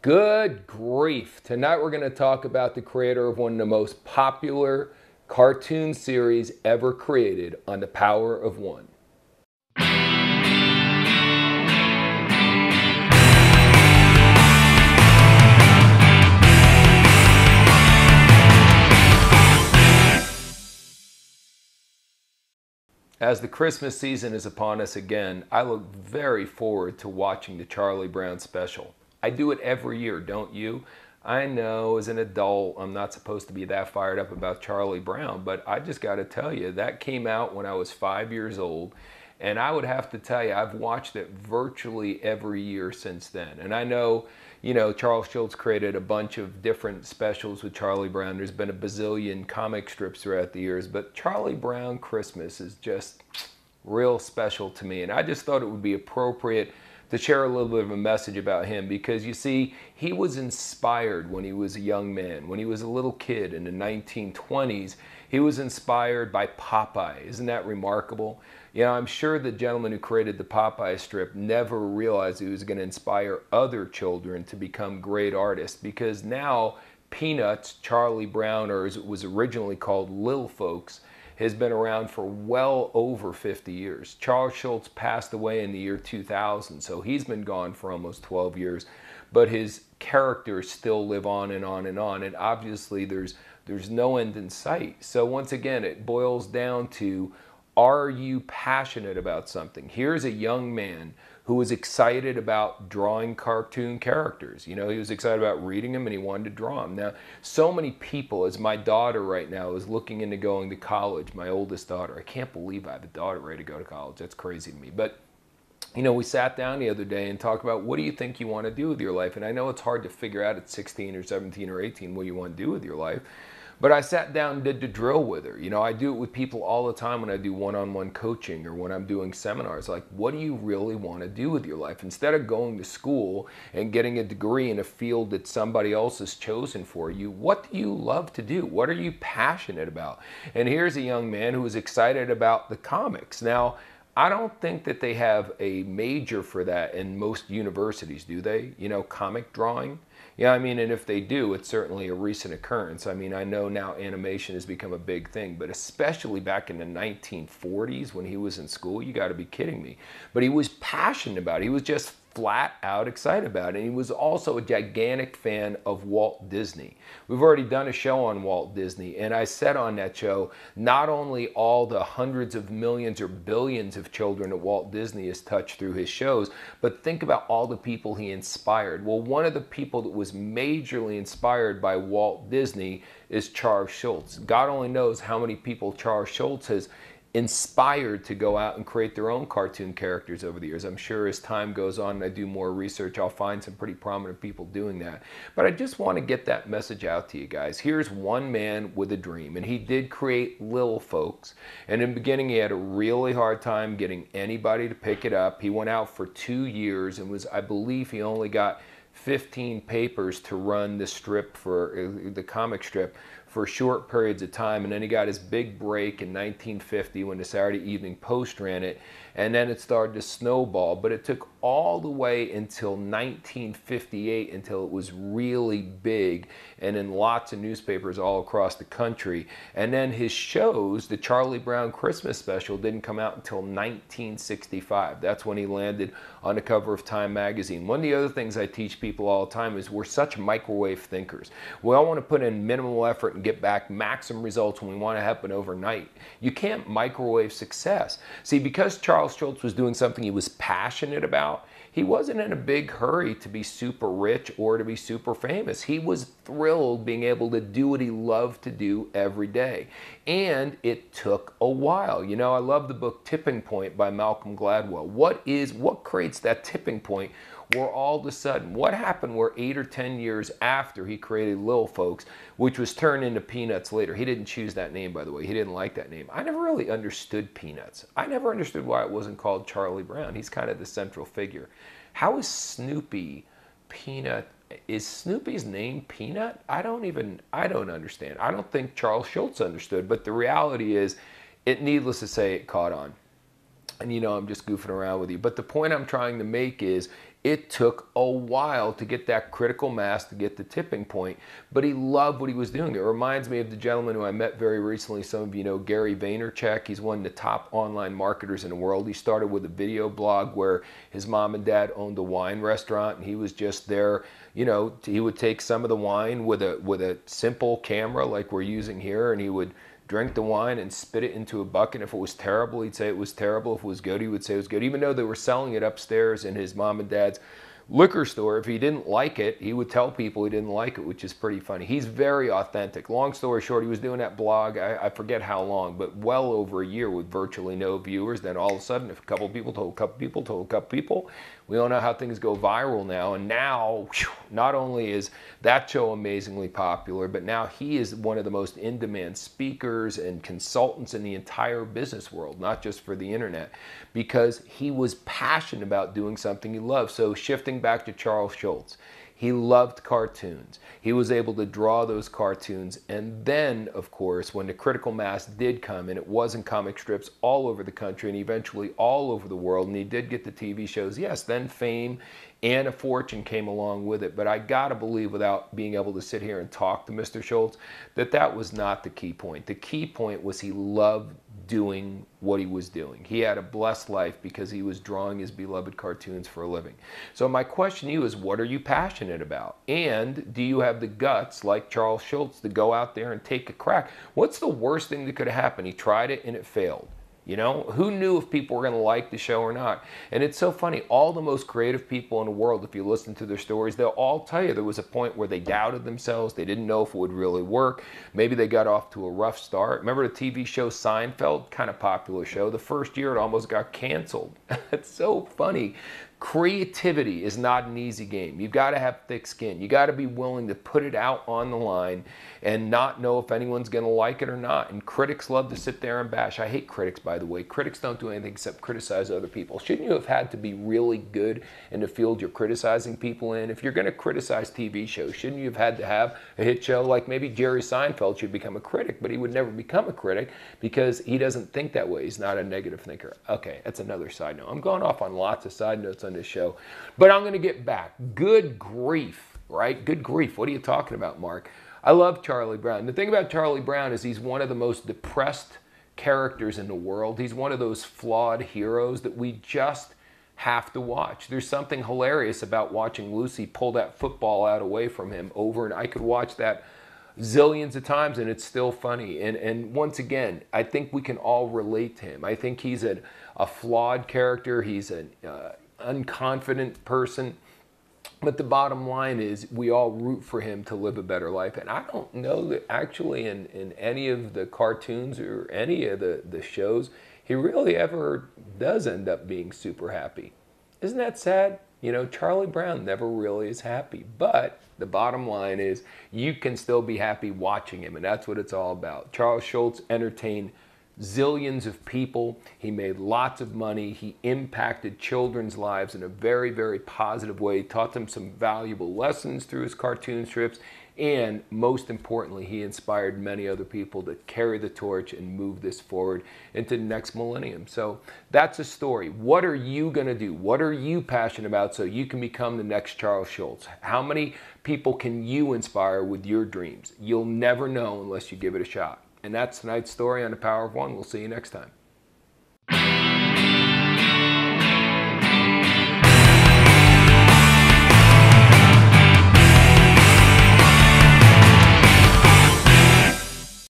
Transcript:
Good grief. Tonight we're going to talk about the creator of one of the most popular cartoon series ever created on The Power of One. As the Christmas season is upon us again, I look very forward to watching the Charlie Brown special. I do it every year, don't you? I know as an adult I'm not supposed to be that fired up about Charlie Brown, but I just got to tell you, that came out when I was 5 years old, and I would have to tell you I've watched it virtually every year since then. And I know, Charles Schulz created a bunch of different specials with Charlie Brown. There's been a bazillion comic strips throughout the years, but Charlie Brown Christmas is just real special to me, and I just thought it would be appropriate to share a little bit of a message about him, because you see, he was inspired when he was a young man. When he was a little kid in the 1920s, he was inspired by Popeye. Isn't that remarkable? I'm sure the gentleman who created the Popeye strip never realized he was going to inspire other children to become great artists, because now Peanuts, Charlie Brown, or as it was originally called, Lil Folks, has been around for well over 50 years. Charles Schulz passed away in the year 2000, so he's been gone for almost 12 years, but his characters still live on and on and on, and obviously there's no end in sight. So once again, it boils down to, are you passionate about something? Here's a young man who was excited about drawing cartoon characters. He was excited about reading them and he wanted to draw them. Now, so many people, as my daughter right now is looking into going to college, my oldest daughter, I can't believe I have a daughter ready to go to college. That's crazy to me. But, we sat down the other day and talked about, what do you think you want to do with your life? And I know it's hard to figure out at 16 or 17 or 18 what you want to do with your life. But I sat down and did the drill with her. I do it with people all the time when I do one-on-one coaching or when I'm doing seminars. Like, what do you really want to do with your life? Instead of going to school and getting a degree in a field that somebody else has chosen for you, what do you love to do? What are you passionate about? And here's a young man who is excited about the comics. Now, I don't think that they have a major for that in most universities, do they? Comic drawing? Yeah, and if they do, it's certainly a recent occurrence. I know now animation has become a big thing, but especially back in the 1940s when he was in school, you got to be kidding me. But he was passionate about it. He was just flat out excited about it. And he was also a gigantic fan of Walt Disney. We've already done a show on Walt Disney, and I said on that show, not only all the hundreds of millions or billions of children that Walt Disney has touched through his shows, but think about all the people he inspired. Well, one of the people that was majorly inspired by Walt Disney is Charles Schulz. God only knows how many people Charles Schulz has inspired to go out and create their own cartoon characters over the years. I'm sure as time goes on and I do more research, I'll find some pretty prominent people doing that. But I just want to get that message out to you guys. Here's one man with a dream, and he did create Lil Folks. And in the beginning, he had a really hard time getting anybody to pick it up. He went out for 2 years and I believe he only got 15 papers to run the strip, for the comic strip, for short periods of time, and then he got his big break in 1950 when the Saturday Evening Post ran it, and then it started to snowball. But it took all the way until 1958 until it was really big and in lots of newspapers all across the country. And then his shows, the Charlie Brown Christmas special, didn't come out until 1965. That's when he landed on the cover of Time magazine. One of the other things I teach people all the time is we're such microwave thinkers. We all want to put in minimal effort and get back maximum results when we want to happen overnight. You can't microwave success. See, because Charles Schulz was doing something he was passionate about, he wasn't in a big hurry to be super rich or to be super famous. He was thrilled being able to do what he loved to do every day. And it took a while. I love the book Tipping Point by Malcolm Gladwell. What creates that tipping point where all of a sudden, what happened where 8 or 10 years after he created Lil Folks, which was turned into Peanuts later. He didn't choose that name, by the way. He didn't like that name. I never really understood Peanuts. I never understood why it wasn't called Charlie Brown. He's kind of the central figure. How is Snoopy Peanut? Is Snoopy's name Peanut? I don't understand. I don't think Charles Schulz understood, but the reality is, needless to say, it caught on. And I'm just goofing around with you. But the point I'm trying to make is, It took a while to get that critical mass, to get the tipping point, but he loved what he was doing. It reminds me of the gentleman who I met very recently. Some of you know Gary Vaynerchuk. He's one of the top online marketers in the world. He started with a video blog where his mom and dad owned a wine restaurant, and he was just there. You know, he would take some of the wine with a simple camera like we're using here, and he would drink the wine and spit it into a bucket. If it was terrible, he'd say it was terrible. If it was good, he would say it was good. Even though they were selling it upstairs in his mom and dad's liquor store, if he didn't like it, he would tell people he didn't like it, which is pretty funny. He's very authentic. Long story short, he was doing that blog, I forget how long, but well over a year with virtually no viewers. Then all of a sudden, if a couple people told a couple people told a couple people, we all know how things go viral now. And now, whew, not only is that show amazingly popular, but now he is one of the most in-demand speakers and consultants in the entire business world, not just for the internet, because he was passionate about doing something he loved. So shifting back to Charles Schulz, he loved cartoons. He was able to draw those cartoons. And then, of course, when the critical mass did come, and it was in comic strips all over the country and eventually all over the world, and he did get the TV shows, yes, then fame and a fortune came along with it. But I gotta believe, without being able to sit here and talk to Mr. Schulz, that that was not the key point. The key point was he loved doing what he was doing. He had a blessed life because he was drawing his beloved cartoons for a living. So my question to you is, what are you passionate about? And do you have the guts, like Charles Schulz, to go out there and take a crack? What's the worst thing that could have happened? He tried it and it failed. You know, who knew if people were going to like the show or not? And it's so funny, all the most creative people in the world, if you listen to their stories, they'll all tell you there was a point where they doubted themselves. They didn't know if it would really work. Maybe they got off to a rough start. Remember the TV show Seinfeld? Kind of popular show. The first year it almost got canceled. It's so funny. Creativity is not an easy game. You've got to have thick skin. You got to be willing to put it out on the line and not know if anyone's going to like it or not. And critics love to sit there and bash. I hate critics, by the way. Critics don't do anything except criticize other people. Shouldn't you have had to be really good in the field you're criticizing people in? If you're going to criticize TV shows, shouldn't you have had to have a hit show? Like maybe Jerry Seinfeld should become a critic, but he would never become a critic because he doesn't think that way. He's not a negative thinker. Okay, that's another side note. I'm going off on lots of side notes on this show, but I'm going to get back. Good grief, right? Good grief. What are you talking about, Mark? I love Charlie Brown. The thing about Charlie Brown is he's one of the most depressed characters in the world. He's one of those flawed heroes that we just have to watch. There's something hilarious about watching Lucy pull that football out away from him over, and I could watch that zillions of times and it's still funny. And once again, I think we can all relate to him. I think he's a flawed character. He's an unconfident person. But the bottom line is we all root for him to live a better life. And I don't know that actually in any of the cartoons or any of the shows, he really ever does end up being super happy. Isn't that sad? You know, Charlie Brown never really is happy. But the bottom line is you can still be happy watching him. And that's what it's all about. Charles Schulz entertained zillions of people. He made lots of money. He impacted children's lives in a very, very positive way. He taught them some valuable lessons through his cartoon strips. And most importantly, he inspired many other people to carry the torch and move this forward into the next millennium. So that's a story. What are you going to do? What are you passionate about so you can become the next Charles Schulz? How many people can you inspire with your dreams? You'll never know unless you give it a shot. And that's tonight's story on The Power of One. We'll see you next time.